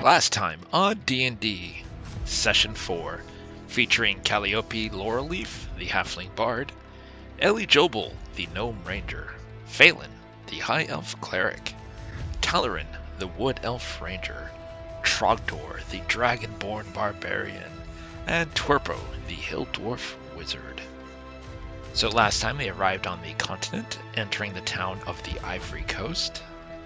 Last time on D&D, Session 4, featuring Calliope Laurelleaf, the Halfling Bard, Ellie Jobel, the Gnome Ranger, Phelan, the High Elf Cleric, Talarin, the Wood Elf Ranger, Trogdor, the Dragonborn Barbarian, and Twerpo, the Hill Dwarf Wizard. So last time they arrived on the continent, entering the town of the Ivory Coast,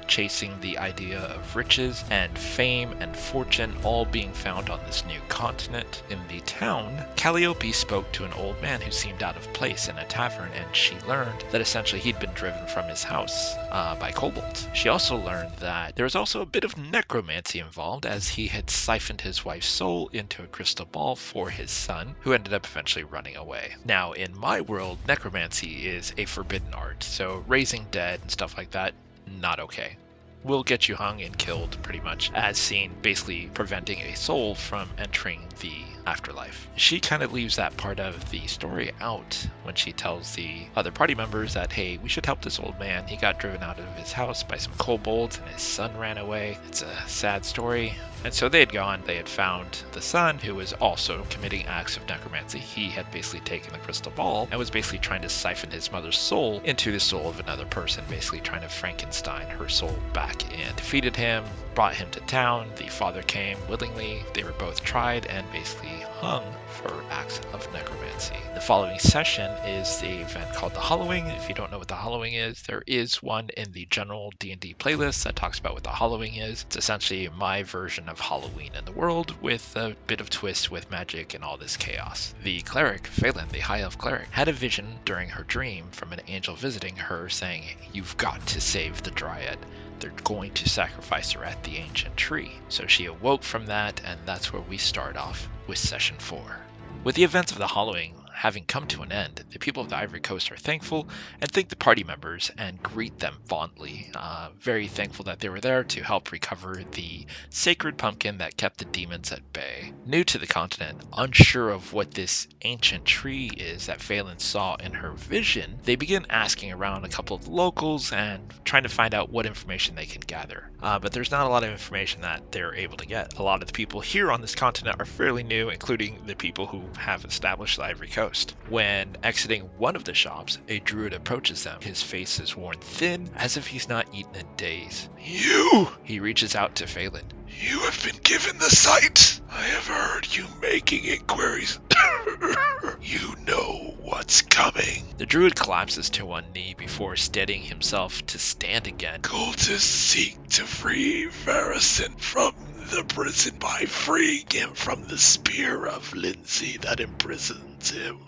chasing the idea of riches and fame and fortune all being found on this new continent. In the town, Calliope spoke to an old man who seemed out of place in a tavern, and she learned that essentially he'd been driven from his house by kobolds. She also learned that there was also a bit of necromancy involved, as he had siphoned his wife's soul into a crystal ball for his son, who ended up eventually running away. Now, in my world, necromancy is a forbidden art, so raising dead and stuff like that, not okay. Will get you hung and killed pretty much, as seen basically preventing a soul from entering the afterlife. She kind of leaves that part of the story out when she tells the other party members that, hey, we should help this old man. He got driven out of his house by some kobolds and his son ran away. It's a sad story. And so they had gone, they had found the son, who was also committing acts of necromancy. He had basically taken the crystal ball and was basically trying to siphon his mother's soul into the soul of another person, basically trying to Frankenstein her soul back in. Defeated him, brought him to town. The father came willingly. They were both tried and basically hung for acts of necromancy. The following session is the event called the Hollowing. If you don't know what the Hollowing is, there is one in the general D&D playlist that talks about what the Hollowing is. It's essentially my version of Halloween in the world, with a bit of twist with magic and all this chaos. The cleric, Phelan, the High Elf Cleric, had a vision during her dream from an angel visiting her saying, "You've got to save the Dryad. They're going to sacrifice her at the ancient tree." So she awoke from that, and that's where we start off with Session 4. With the events of the Hollowing having come to an end, the people of the Ivory Coast are thankful and thank the party members and greet them fondly. Very thankful that they were there to help recover the sacred pumpkin that kept the demons at bay. New to the continent, unsure of what this ancient tree is that Phelan saw in her vision, they begin asking around a couple of the locals and trying to find out what information they can gather. But there's not a lot of information that they're able to get. A lot of the people here on this continent are fairly new, including the people who have established the Ivory Coast. When exiting one of the shops, a druid approaches them. His face is worn thin, as if he's not eaten in days. You! He reaches out to Phelan. You have been given the sight. I have heard you making inquiries. You know what's coming. The druid collapses to one knee before steadying himself to stand again. Cultists seek to free Varison from the prison by freeing him from the spear of Lindsay that imprisons him.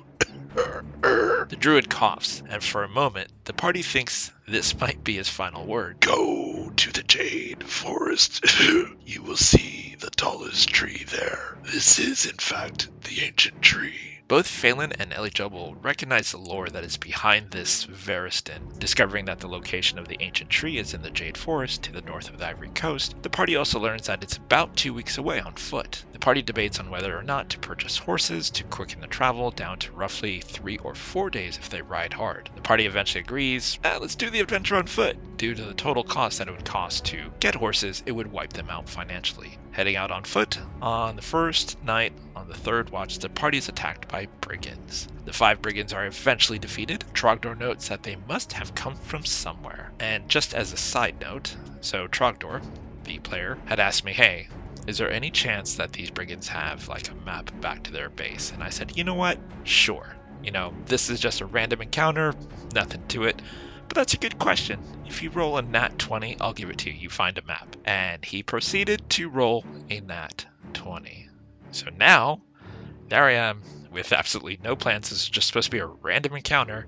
The druid coughs, and for a moment, the party thinks this might be his final word. Go to the Jade Forest. You will see the tallest tree there. This is, in fact, the ancient tree. Both Phelan and Ellie Jobel recognize the lore that is behind this Variston. Discovering that the location of the ancient tree is in the Jade Forest to the north of the Ivory Coast, the party also learns that it's about 2 weeks away on foot. The party debates on whether or not to purchase horses to quicken the travel down to roughly 3 or 4 days if they ride hard. The party eventually agrees, let's do the adventure on foot. Due to the total cost that it would cost to get horses, it would wipe them out financially. Heading out on foot, on the first night, on the third watch, the party is attacked by brigands. The 5 brigands are eventually defeated. Trogdor notes that they must have come from somewhere. And just as a side note, so Trogdor, the player, had asked me, hey, is there any chance that these brigands have like a map back to their base? And I said, you know what? Sure. This is just a random encounter, nothing to it. But that's a good question. If you roll a nat 20, I'll give it to you. You find a map. And he proceeded to roll a nat 20. So now, there I am with absolutely no plans. This is just supposed to be a random encounter.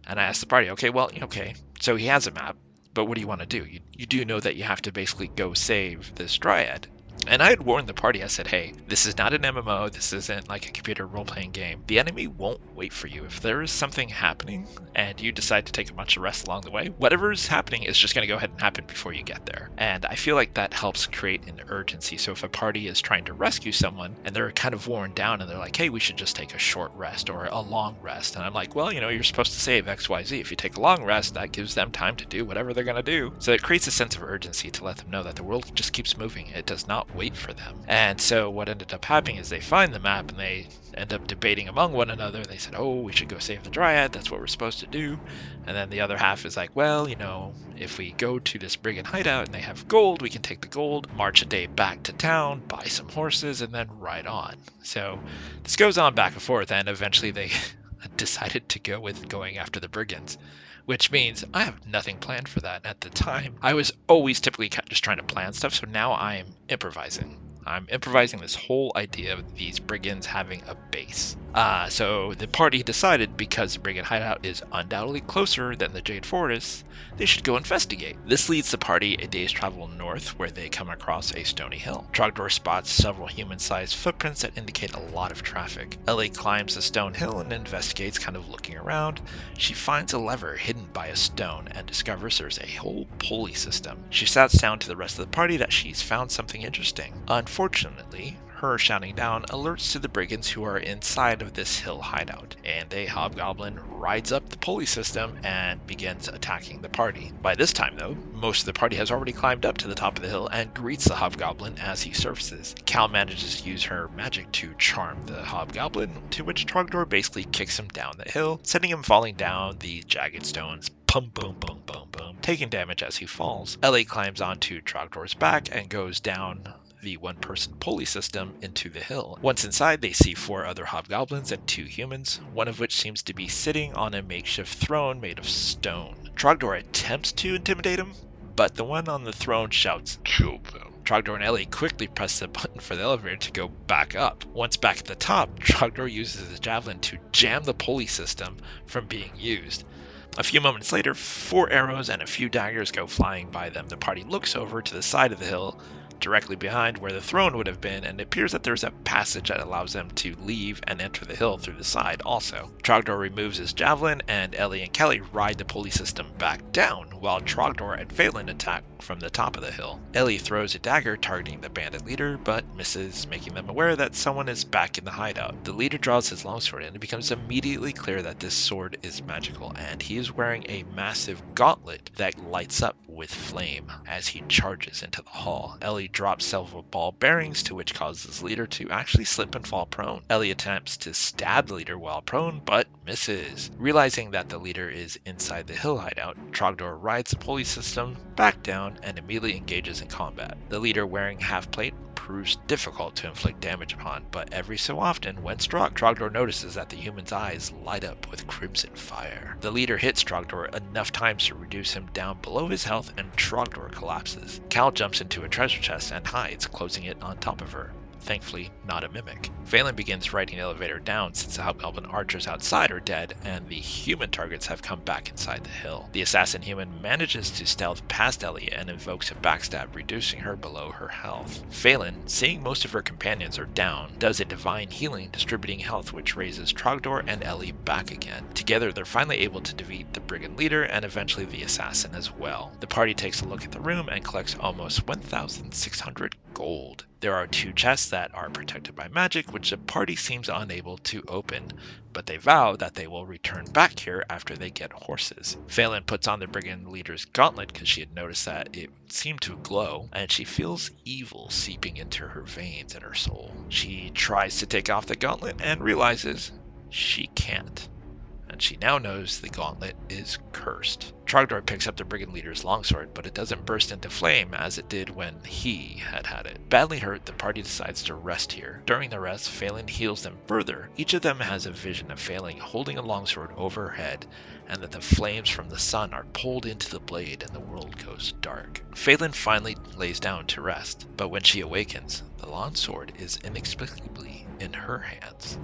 And I asked the party, okay, so he has a map, but what do you want to do? You do know that you have to basically go save this Dryad. And I had warned the party, I said, hey, this is not an MMO, this isn't like a computer role-playing game. The enemy won't wait for you. If there is something happening and you decide to take a bunch of rest along the way, whatever is happening is just going to go ahead and happen before you get there. And I feel like that helps create an urgency. So if a party is trying to rescue someone and they're kind of worn down and they're like, hey, we should just take a short rest or a long rest. And I'm like, well, you're supposed to save XYZ. If you take a long rest, that gives them time to do whatever they're going to do. So it creates a sense of urgency to let them know that the world just keeps moving. It does not not wait for them. And so what ended up happening is they find the map and they end up debating among one another. They said, oh, we should go save the Dryad. That's what we're supposed to do. And then the other half is like, well, if we go to this brigand hideout and they have gold, we can take the gold, march a day back to town, buy some horses, and then ride on. So this goes on back and forth, and eventually they decided to go with going after the brigands, which means I have nothing planned for that. At the time, I was always typically just trying to plan stuff, so now I'm improvising. I'm improvising this whole idea of these brigands having a base. So the party decided, because the brigand hideout is undoubtedly closer than the Jade Forest, they should go investigate. This leads the party a day's travel north, where they come across a stony hill. Trogdor spots several human-sized footprints that indicate a lot of traffic. Ellie climbs the stone hill and investigates, kind of looking around. She finds a lever hidden by a stone and discovers there's a whole pulley system. She shouts down to the rest of the party that she's found something interesting. Unfortunately, her shouting down alerts to the brigands who are inside of this hill hideout, and a hobgoblin rides up the pulley system and begins attacking the party. By this time, though, most of the party has already climbed up to the top of the hill and greets the hobgoblin as he surfaces. Cal manages to use her magic to charm the hobgoblin, to which Trogdor basically kicks him down the hill, sending him falling down the jagged stones. Boom, boom, boom, boom, boom, taking damage as he falls. Ellie climbs onto Trogdor's back and goes down the one-person pulley system into the hill. Once inside, they see 4 other hobgoblins and 2 humans, one of which seems to be sitting on a makeshift throne made of stone. Trogdor attempts to intimidate him, but the one on the throne shouts, "Kill them." Trogdor and Ellie quickly press the button for the elevator to go back up. Once back at the top, Trogdor uses his javelin to jam the pulley system from being used. A few moments later, 4 arrows and a few daggers go flying by them. The party looks over to the side of the hill, directly behind where the throne would have been, and it appears that there's a passage that allows them to leave and enter the hill through the side also. Trogdor removes his javelin, and Ellie and Kelly ride the pulley system back down, while Trogdor and Phelan attack from the top of the hill. Ellie throws a dagger targeting the bandit leader, but misses, making them aware that someone is back in the hideout. The leader draws his longsword, and it becomes immediately clear that this sword is magical, and he is wearing a massive gauntlet that lights up with flame as he charges into the hall. Ellie drops several ball bearings, to which causes the leader to actually slip and fall prone. Ellie attempts to stab the leader while prone, but misses. Realizing that the leader is inside the hill hideout, Trogdor rides the pulley system back down and immediately engages in combat. The leader, wearing half plate, proves difficult to inflict damage upon, but every so often, when struck, Trogdor notices that the human's eyes light up with crimson fire. The leader hits Trogdor enough times to reduce him down below his health, and Trogdor collapses. Cal jumps into a treasure chest and hides, closing it on top of her. Thankfully, not a mimic. Phelan begins riding the elevator down since the hobgoblin archers outside are dead and the human targets have come back inside the hill. The assassin human manages to stealth past Ellie and invokes a backstab, reducing her below her health. Phelan, seeing most of her companions are down, does a divine healing, distributing health, which raises Trogdor and Ellie back again. Together, they're finally able to defeat the brigand leader and eventually the assassin as well. The party takes a look at the room and collects almost 1,600 gold. There are 2 chests that are protected by magic, which the party seems unable to open, but they vow that they will return back here after they get horses. Phelan puts on the brigand leader's gauntlet because she had noticed that it seemed to glow, and she feels evil seeping into her veins and her soul. She tries to take off the gauntlet and realizes she can't, and she now knows the gauntlet is cursed. Trogdor picks up the brigand leader's longsword, but it doesn't burst into flame as it did when he had it. Badly hurt, the party decides to rest here. During the rest, Phelan heals them further. Each of them has a vision of Phelan holding a longsword over her head, and that the flames from the sun are pulled into the blade and the world goes dark. Phelan finally lays down to rest, but when she awakens, the longsword is inexplicably in her hands.